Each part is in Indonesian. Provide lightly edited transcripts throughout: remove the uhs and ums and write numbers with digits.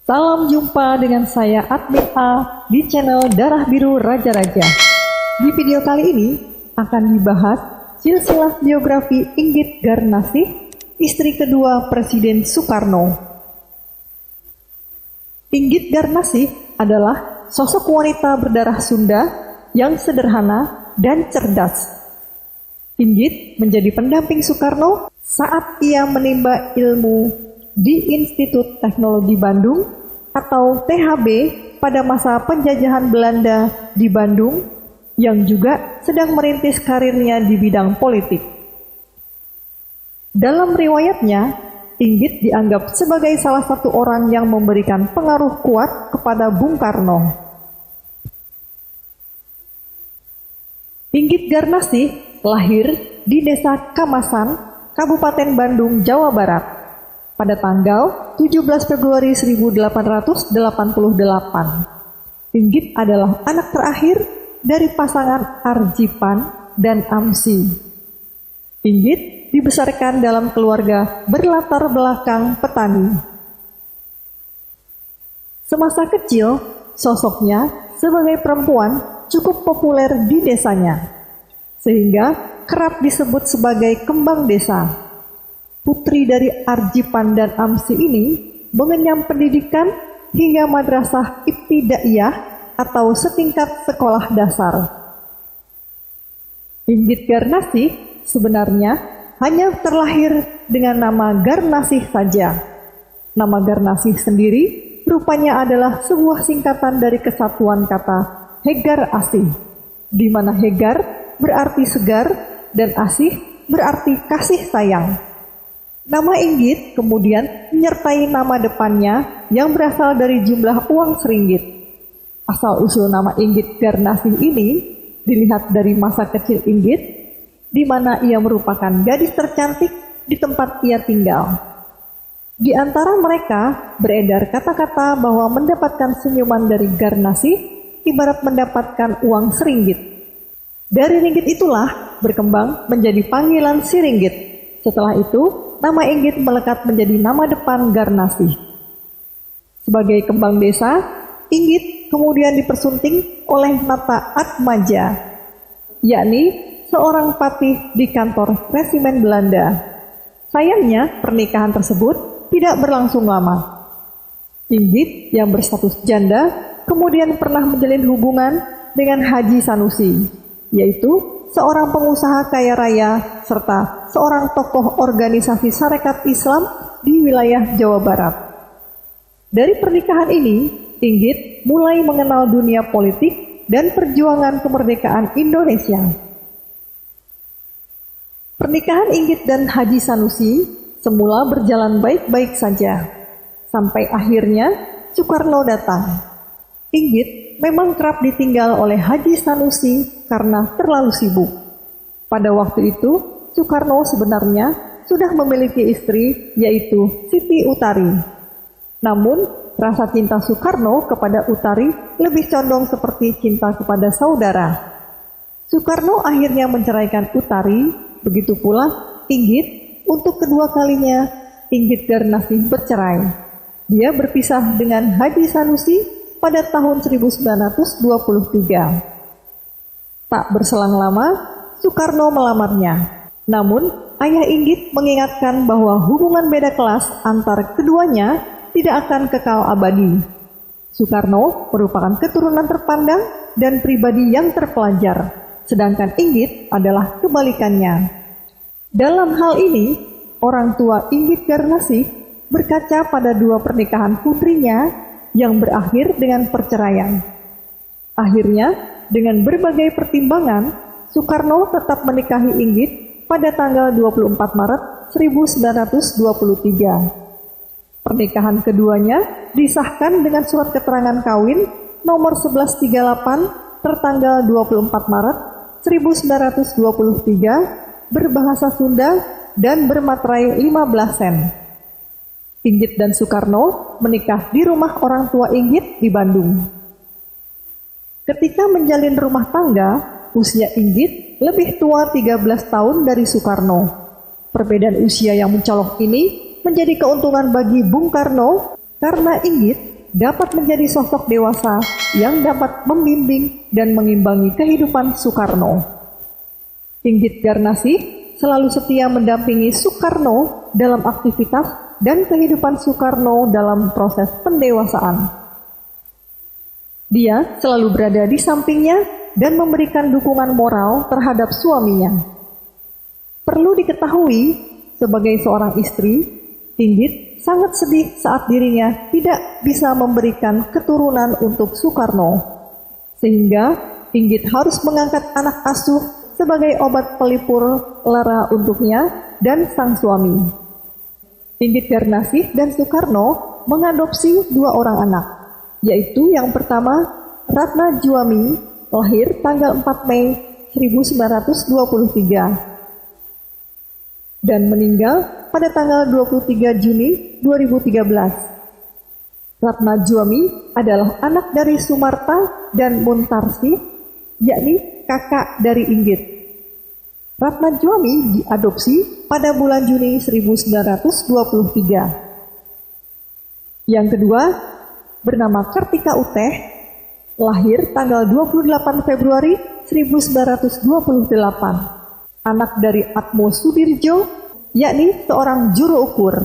Salam jumpa dengan saya Admin A di channel Darah Biru Raja-Raja. Di video kali ini akan dibahas silsilah biografi Inggit Garnasih, istri kedua Presiden Soekarno. Inggit Garnasih adalah sosok wanita berdarah Sunda yang sederhana dan cerdas. Inggit menjadi pendamping Soekarno saat ia menimba ilmu di Institut Teknologi Bandung atau THB pada masa penjajahan Belanda di Bandung, yang juga sedang merintis karirnya di bidang politik. Dalam riwayatnya, Inggit dianggap sebagai salah satu orang yang memberikan pengaruh kuat kepada Bung Karno. Inggit Garnasih lahir di Desa Kamasan, Kabupaten Bandung, Jawa Barat, pada tanggal 17 Februari 1888. Inggit adalah anak terakhir dari pasangan Arjipan dan Amsi. Inggit dibesarkan dalam keluarga berlatar belakang petani. Semasa kecil, sosoknya sebagai perempuan cukup populer di desanya, sehingga kerap disebut sebagai kembang desa. Putri dari Arjipan dan Amsi ini mengenyam pendidikan hingga madrasah ibtidaiyah atau setingkat sekolah dasar. Inggit Garnasih sebenarnya hanya terlahir dengan nama Garnasih saja. Nama Garnasih sendiri rupanya adalah sebuah singkatan dari kesatuan kata Hegar Asih, di mana Hegar berarti segar dan Asih berarti kasih sayang. Nama Inggit kemudian menyertai nama depannya yang berasal dari jumlah uang seringgit. Asal-usul nama Inggit Garnasih ini dilihat dari masa kecil Inggit, di mana ia merupakan gadis tercantik di tempat ia tinggal. Di antara mereka beredar kata-kata bahwa mendapatkan senyuman dari Garnasih ibarat mendapatkan uang seringgit. Dari ringgit itulah berkembang menjadi panggilan si ringgit. Setelah itu, nama Inggit melekat menjadi nama depan Garnasih. Sebagai kembang desa, Inggit kemudian dipersunting oleh Nata Atmaja, yakni seorang patih di kantor resimen Belanda. Sayangnya, pernikahan tersebut tidak berlangsung lama. Inggit yang berstatus janda kemudian pernah menjalin hubungan dengan Haji Sanusi, yaitu seorang pengusaha kaya raya serta seorang tokoh organisasi Sarekat Islam di wilayah Jawa Barat. Dari pernikahan ini, Inggit mulai mengenal dunia politik dan perjuangan kemerdekaan Indonesia. Pernikahan Inggit dan Haji Sanusi semula berjalan baik-baik saja, sampai akhirnya Soekarno datang. Inggit memang kerap ditinggal oleh Haji Sanusi karena terlalu sibuk. Pada waktu itu, Soekarno sebenarnya sudah memiliki istri, yaitu Siti Utari. Namun, rasa cinta Soekarno kepada Utari lebih condong seperti cinta kepada saudara. Soekarno akhirnya menceraikan Utari, begitu pula Inggit. Untuk kedua kalinya, Inggit Garnasih bercerai. Dia berpisah dengan Haji Sanusi pada tahun 1923. Tak berselang lama, Soekarno melamarnya. Namun, ayah Inggit mengingatkan bahwa hubungan beda kelas antar keduanya tidak akan kekal abadi. Soekarno merupakan keturunan terpandang dan pribadi yang terpelajar, sedangkan Inggit adalah kebalikannya. Dalam hal ini, orang tua Inggit Garnasih berkaca pada dua pernikahan putrinya yang berakhir dengan perceraian. Akhirnya, dengan berbagai pertimbangan, Soekarno tetap menikahi Inggit pada tanggal 24 Maret 1923. Pernikahan keduanya disahkan dengan surat keterangan kawin nomor 1138 tertanggal 24 Maret 1923 berbahasa Sunda dan bermaterai 15 sen. Inggit dan Soekarno menikah di rumah orang tua Inggit di Bandung. Ketika menjalin rumah tangga, usia Inggit lebih tua 13 tahun dari Soekarno. Perbedaan usia yang mencolok ini menjadi keuntungan bagi Bung Karno karena Inggit dapat menjadi sosok dewasa yang dapat membimbing dan mengimbangi kehidupan Soekarno. Inggit Garnasih selalu setia mendampingi Soekarno dalam aktivitas dan kehidupan Soekarno dalam proses pendewasaan. Dia selalu berada di sampingnya dan memberikan dukungan moral terhadap suaminya. Perlu diketahui, sebagai seorang istri, Inggit sangat sedih saat dirinya tidak bisa memberikan keturunan untuk Soekarno, sehingga Inggit harus mengangkat anak asuh sebagai obat pelipur lara untuknya dan sang suami. Inggit Garnasih dan Soekarno mengadopsi 2 orang anak, yaitu yang pertama Ratna Juami, lahir tanggal 4 Mei 1923, dan meninggal pada tanggal 23 Juni 2013. Ratna Juami adalah anak dari Sumarta dan Muntarsi, yakni kakak dari Inggit. Ratna Juami diadopsi pada bulan Juni 1923. Yang kedua, bernama Kartika Uteh, lahir tanggal 28 Februari 1928. Anak dari Atmo Sudirjo, yakni seorang juru ukur.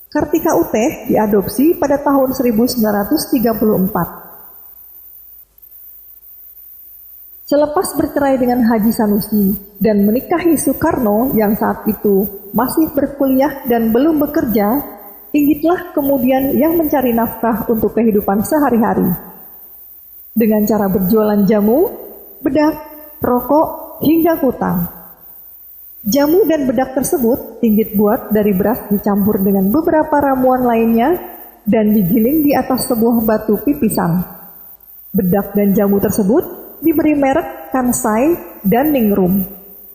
Kartika Uteh diadopsi pada tahun 1934. Selepas bercerai dengan Haji Sanusi dan menikahi Soekarno yang saat itu masih berkuliah dan belum bekerja, Inggitlah kemudian yang mencari nafkah untuk kehidupan sehari-hari. Dengan cara berjualan jamu, bedak, rokok, hingga kutang. Jamu dan bedak tersebut Inggit buat dari beras dicampur dengan beberapa ramuan lainnya dan digiling di atas sebuah batu pipisan. Bedak dan jamu tersebut diberi merek Kansai dan Ningrum,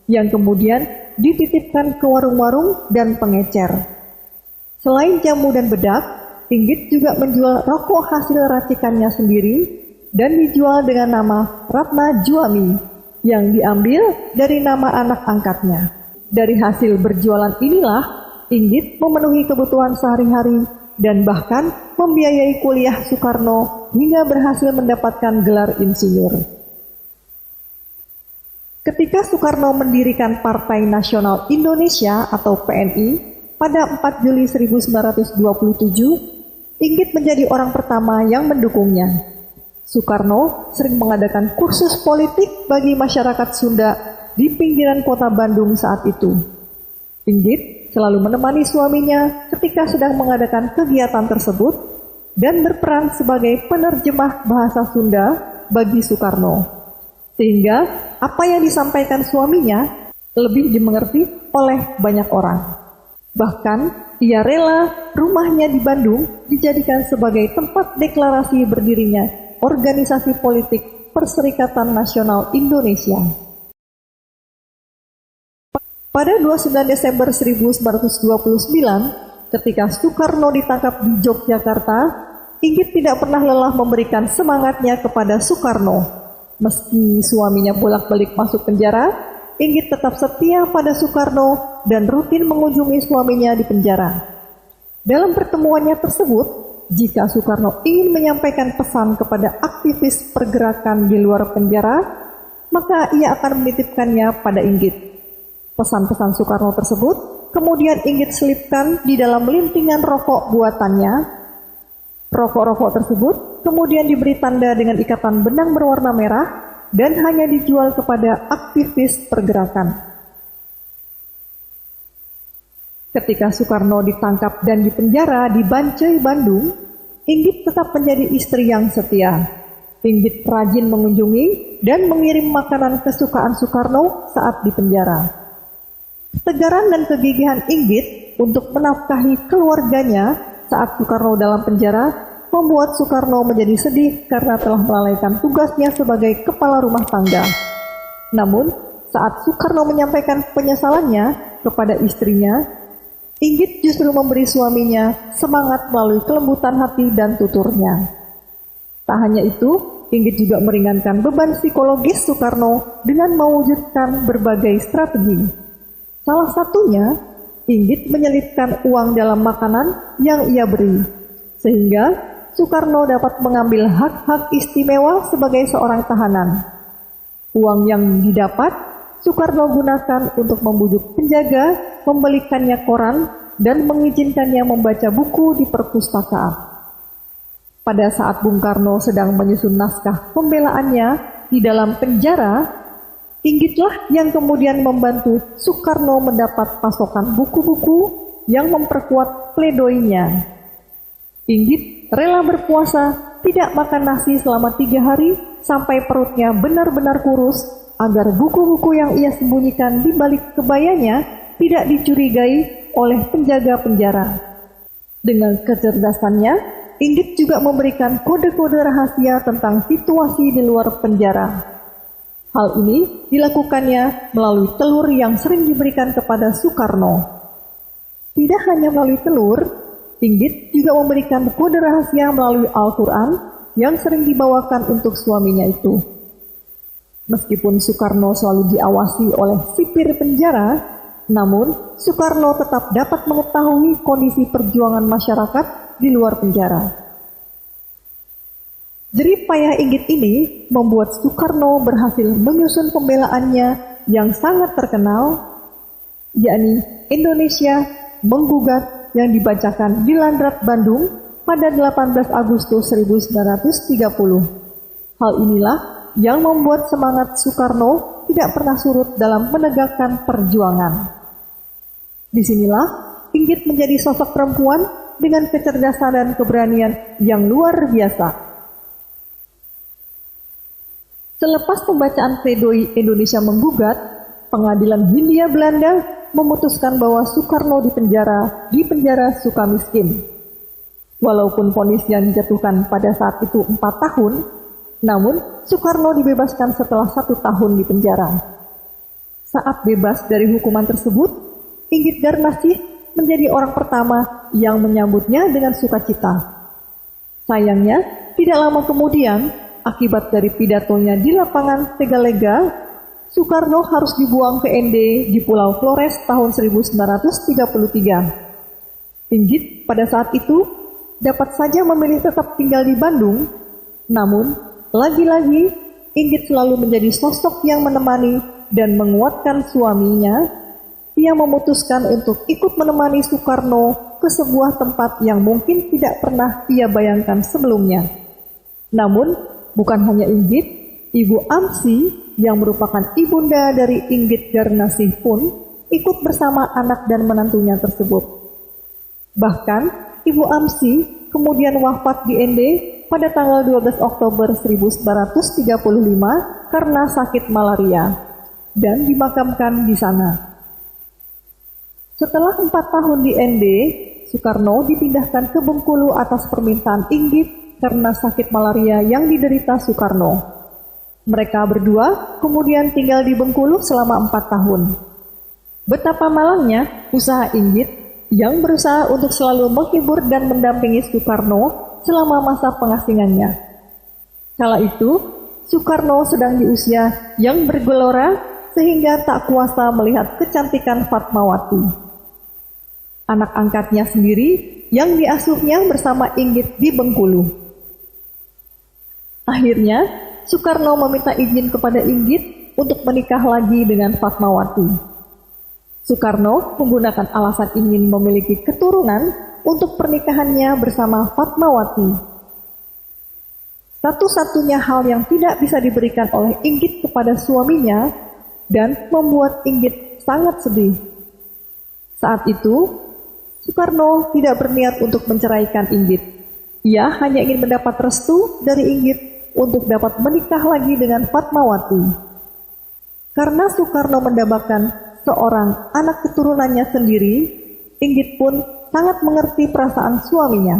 yang kemudian dititipkan ke warung-warung dan pengecer. Selain jamu dan bedak, Inggit juga menjual rokok hasil racikannya sendiri dan dijual dengan nama Ratna Juami, yang diambil dari nama anak angkatnya. Dari hasil berjualan inilah, Inggit memenuhi kebutuhan sehari-hari dan bahkan membiayai kuliah Soekarno hingga berhasil mendapatkan gelar insinyur. Ketika Soekarno mendirikan Partai Nasional Indonesia atau PNI pada 4 Juli 1927, Inggit menjadi orang pertama yang mendukungnya. Soekarno sering mengadakan kursus politik bagi masyarakat Sunda di pinggiran kota Bandung saat itu. Inggit selalu menemani suaminya ketika sedang mengadakan kegiatan tersebut dan berperan sebagai penerjemah bahasa Sunda bagi Soekarno, sehingga apa yang disampaikan suaminya lebih dimengerti oleh banyak orang. Bahkan, ia rela rumahnya di Bandung dijadikan sebagai tempat deklarasi berdirinya Organisasi Politik Perserikatan Nasional Indonesia. Pada 29 Desember 1929, ketika Soekarno ditangkap di Yogyakarta, Inggit tidak pernah lelah memberikan semangatnya kepada Soekarno. Meski suaminya bolak-balik masuk penjara, Inggit tetap setia pada Soekarno dan rutin mengunjungi suaminya di penjara. Dalam pertemuannya tersebut, jika Soekarno ingin menyampaikan pesan kepada aktivis pergerakan di luar penjara, maka ia akan menitipkannya pada Inggit. Pesan-pesan Soekarno tersebut kemudian Inggit selipkan di dalam lintingan rokok buatannya. Rokok-rokok tersebut kemudian diberi tanda dengan ikatan benang berwarna merah dan hanya dijual kepada aktivis pergerakan. Ketika Soekarno ditangkap dan dipenjara di Bancai, Bandung, Inggit tetap menjadi istri yang setia. Inggit rajin mengunjungi dan mengirim makanan kesukaan Soekarno saat dipenjara. Ketegaran dan kegigihan Inggit untuk menafkahi keluarganya saat Soekarno dalam penjara membuat Soekarno menjadi sedih karena telah melalaikan tugasnya sebagai kepala rumah tangga. Namun, saat Soekarno menyampaikan penyesalannya kepada istrinya, Inggit justru memberi suaminya semangat melalui kelembutan hati dan tuturnya. Tak hanya itu, Inggit juga meringankan beban psikologis Soekarno dengan mewujudkan berbagai strategi. Salah satunya, Inggit menyelipkan uang dalam makanan yang ia beri, sehingga Soekarno dapat mengambil hak-hak istimewa sebagai seorang tahanan. Uang yang didapat, Soekarno gunakan untuk membujuk penjaga, membelikannya koran, dan mengizinkannya membaca buku di perpustakaan. Pada saat Bung Karno sedang menyusun naskah pembelaannya di dalam penjara, Inggitlah yang kemudian membantu Soekarno mendapat pasokan buku-buku yang memperkuat pledoinya. Inggit rela berpuasa, tidak makan nasi selama 3 hari, sampai perutnya benar-benar kurus, agar buku-buku yang ia sembunyikan di balik kebayanya tidak dicurigai oleh penjaga penjara. Dengan kecerdasannya, Inggit juga memberikan kode-kode rahasia tentang situasi di luar penjara. Hal ini dilakukannya melalui telur yang sering diberikan kepada Soekarno. Tidak hanya melalui telur, Inggit juga memberikan kode rahasia melalui Al-Quran yang sering dibawakan untuk suaminya itu. Meskipun Soekarno selalu diawasi oleh sipir penjara, namun Soekarno tetap dapat mengetahui kondisi perjuangan masyarakat di luar penjara. Jerih payah Inggit ini membuat Soekarno berhasil menyusun pembelaannya yang sangat terkenal, yakni Indonesia Menggugat, yang dibacakan di Landrat Bandung pada 18 Agustus 1930. Hal inilah yang membuat semangat Soekarno tidak pernah surut dalam menegakkan perjuangan. Disinilah Inggit menjadi sosok perempuan dengan kecerdasan dan keberanian yang luar biasa. Selepas pembacaan pledoi Indonesia Menggugat, Pengadilan Hindia Belanda memutuskan bahwa Soekarno di penjara Sukamiskin. Walaupun vonis yang dijatuhkan pada saat itu 4 tahun, namun Soekarno dibebaskan setelah 1 tahun di penjara. Saat bebas dari hukuman tersebut, Inggit Garnasih menjadi orang pertama yang menyambutnya dengan sukacita. Sayangnya, tidak lama kemudian, akibat dari pidatonya di lapangan Tegalega, Soekarno harus dibuang ke ND di Pulau Flores tahun 1933. Inggit pada saat itu dapat saja memilih tetap tinggal di Bandung, namun lagi-lagi Inggit selalu menjadi sosok yang menemani dan menguatkan suaminya. Ia memutuskan untuk ikut menemani Soekarno ke sebuah tempat yang mungkin tidak pernah ia bayangkan sebelumnya. Namun, bukan hanya Inggit, Ibu Amsi yang merupakan ibunda dari Inggit Garnasih pun ikut bersama anak dan menantunya tersebut. Bahkan, Ibu Amsi kemudian wafat di ND pada tanggal 12 Oktober 1935 karena sakit malaria dan dimakamkan di sana. Setelah 4 tahun di ND, Soekarno dipindahkan ke Bengkulu atas permintaan Inggit karena sakit malaria yang diderita Soekarno. Mereka berdua kemudian tinggal di Bengkulu selama 4 tahun. Betapa malangnya usaha Inggit yang berusaha untuk selalu menghibur dan mendampingi Soekarno selama masa pengasingannya. Kala itu, Soekarno sedang di usia yang bergelora sehingga tak kuasa melihat kecantikan Fatmawati, anak angkatnya sendiri yang diasuhnya bersama Inggit di Bengkulu. Akhirnya, Soekarno meminta izin kepada Inggit untuk menikah lagi dengan Fatmawati. Soekarno menggunakan alasan ingin memiliki keturunan untuk pernikahannya bersama Fatmawati. Satu-satunya hal yang tidak bisa diberikan oleh Inggit kepada suaminya dan membuat Inggit sangat sedih. Saat itu, Soekarno tidak berniat untuk menceraikan Inggit. Ia hanya ingin mendapat restu dari Inggit untuk dapat menikah lagi dengan Fatmawati. Karena Soekarno mendambakan seorang anak keturunannya sendiri, Inggit pun sangat mengerti perasaan suaminya.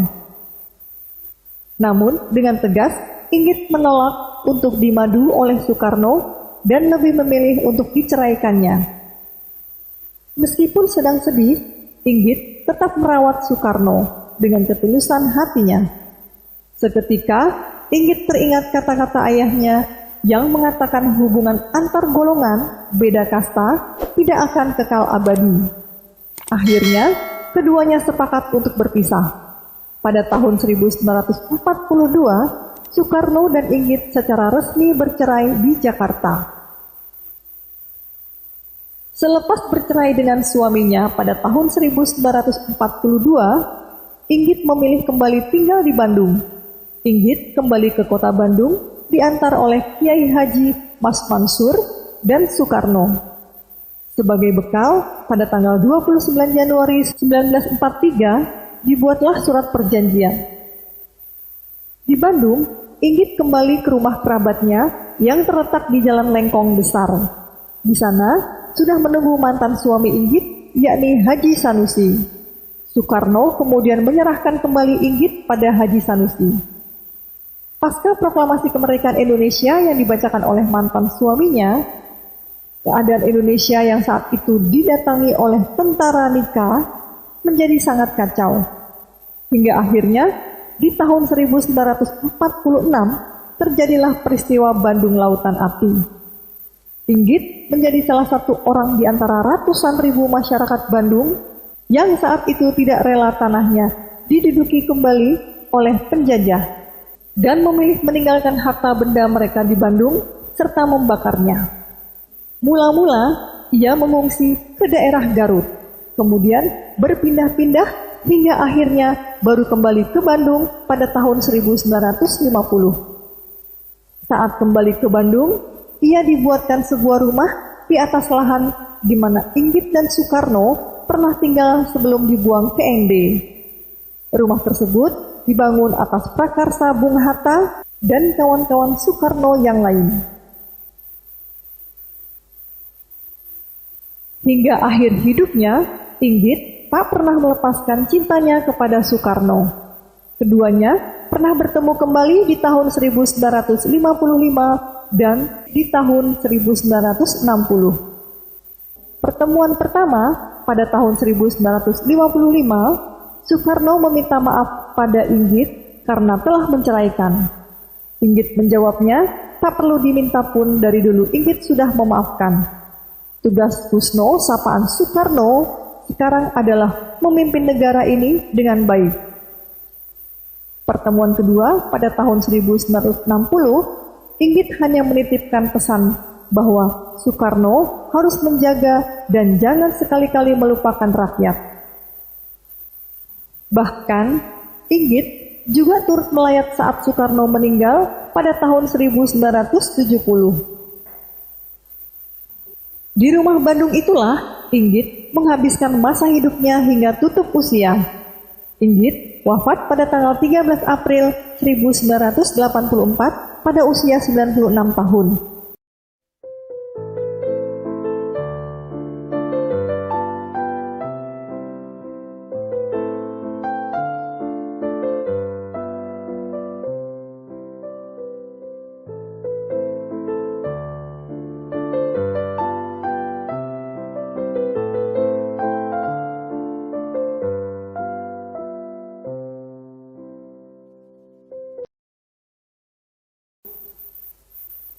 Namun, dengan tegas, Inggit menolak untuk dimadu oleh Soekarno dan lebih memilih untuk diceraikannya. Meskipun sedang sedih, Inggit tetap merawat Soekarno dengan ketulusan hatinya. Seketika, Inggit teringat kata-kata ayahnya yang mengatakan hubungan antar golongan beda kasta tidak akan kekal abadi. Akhirnya, keduanya sepakat untuk berpisah. pada tahun 1942, Soekarno dan Inggit secara resmi bercerai di Jakarta. Selepas bercerai dengan suaminya pada tahun 1942, Inggit memilih kembali tinggal di Bandung. Inggit kembali ke kota Bandung diantar oleh Kiai Haji Mas Mansur dan Soekarno. Sebagai bekal, pada tanggal 29 Januari 1943, dibuatlah surat perjanjian. Di Bandung, Inggit kembali ke rumah kerabatnya yang terletak di Jalan Lengkong Besar. Di sana, sudah menunggu mantan suami Inggit, yakni Haji Sanusi. Soekarno kemudian menyerahkan kembali Inggit pada Haji Sanusi. Pasca proklamasi kemerdekaan Indonesia yang dibacakan oleh mantan suaminya, keadaan Indonesia yang saat itu didatangi oleh tentara nikah menjadi sangat kacau. Hingga akhirnya, di tahun 1946, terjadilah peristiwa Bandung Lautan Api. Inggit menjadi salah satu orang di antara ratusan ribu masyarakat Bandung yang saat itu tidak rela tanahnya diduduki kembali oleh penjajah dan memilih meninggalkan harta benda mereka di Bandung serta membakarnya. Mula-mula ia mengungsi ke daerah Garut, kemudian berpindah-pindah hingga akhirnya baru kembali ke Bandung pada tahun 1950. Saat kembali ke Bandung, ia dibuatkan sebuah rumah di atas lahan di mana Inggit dan Soekarno pernah tinggal sebelum dibuang ke ND. Rumah tersebut dibangun atas prakarsa Bung Hatta dan kawan-kawan Soekarno yang lain. Hingga akhir hidupnya, Inggit tak pernah melepaskan cintanya kepada Soekarno. Keduanya pernah bertemu kembali di tahun 1955 dan di tahun 1960. Pertemuan pertama pada tahun 1955, Soekarno meminta maaf pada Inggit karena telah menceraikan. Inggit menjawabnya, tak perlu diminta pun, dari dulu Inggit sudah memaafkan. Tugas Kusno sapaan Soekarno sekarang adalah memimpin negara ini dengan baik. Pertemuan kedua pada tahun 1960, Inggit hanya menitipkan pesan bahwa Soekarno harus menjaga dan jangan sekali-kali melupakan rakyat. Bahkan, Inggit juga turut melayat saat Soekarno meninggal pada tahun 1970. Di rumah Bandung itulah Inggit menghabiskan masa hidupnya hingga tutup usia. Inggit wafat pada tanggal 13 April 1984 pada usia 96 tahun.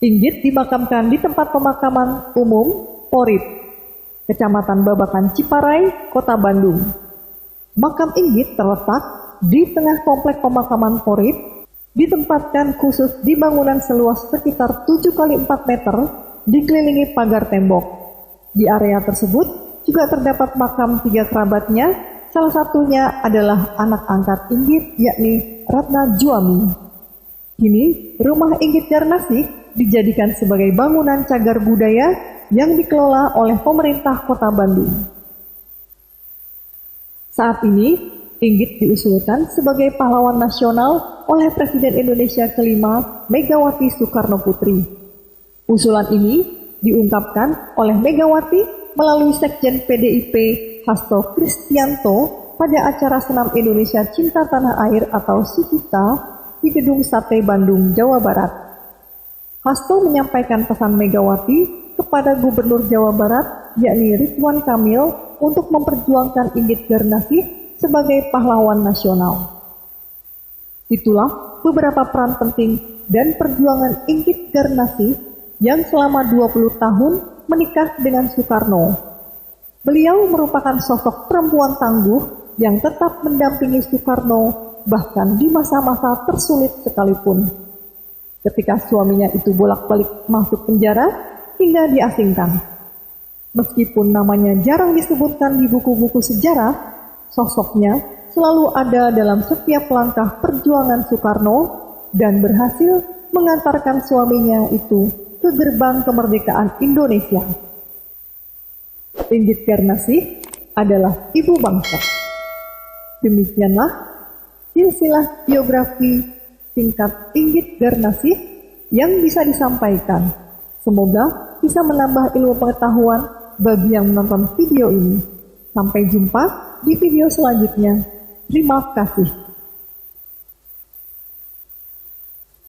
Inggit dimakamkan di tempat pemakaman umum Porip, Kecamatan Babakan Ciparai, Kota Bandung. Makam Inggit terletak di tengah komplek pemakaman Porip, ditempatkan khusus di bangunan seluas sekitar 7 x 4 meter, dikelilingi pagar tembok. Di area tersebut juga terdapat makam 3 kerabatnya, salah satunya adalah anak angkat Inggit, yakni Ratna Juami. Kini, rumah Inggit Garnasih dijadikan sebagai bangunan cagar budaya yang dikelola oleh pemerintah Kota Bandung. Saat ini, Inggit diusulkan sebagai pahlawan nasional oleh Presiden Indonesia kelima, Megawati Soekarno Putri. Usulan ini diungkapkan oleh Megawati melalui Sekjen PDIP Hasto Kristianto pada acara Senam Indonesia Cinta Tanah Air atau SICITA di Gedung Sate Bandung, Jawa Barat. Hasto menyampaikan pesan Megawati kepada Gubernur Jawa Barat, yakni Ridwan Kamil, untuk memperjuangkan Inggit Garnasih sebagai pahlawan nasional. Itulah beberapa peran penting dan perjuangan Inggit Garnasih yang selama 20 tahun menikah dengan Soekarno. Beliau merupakan sosok perempuan tangguh yang tetap mendampingi Soekarno bahkan di masa-masa tersulit sekalipun. Ketika suaminya itu bolak-balik masuk penjara hingga diasingkan. Meskipun namanya jarang disebutkan di buku-buku sejarah, sosoknya selalu ada dalam setiap langkah perjuangan Soekarno dan berhasil mengantarkan suaminya itu ke gerbang kemerdekaan Indonesia. Inggit Garnasih adalah ibu bangsa. Demikianlah silsilah biografi singkat Inggit Garnasih yang bisa disampaikan. Semoga bisa menambah ilmu pengetahuan bagi yang menonton video ini. Sampai jumpa di video selanjutnya. Terima kasih.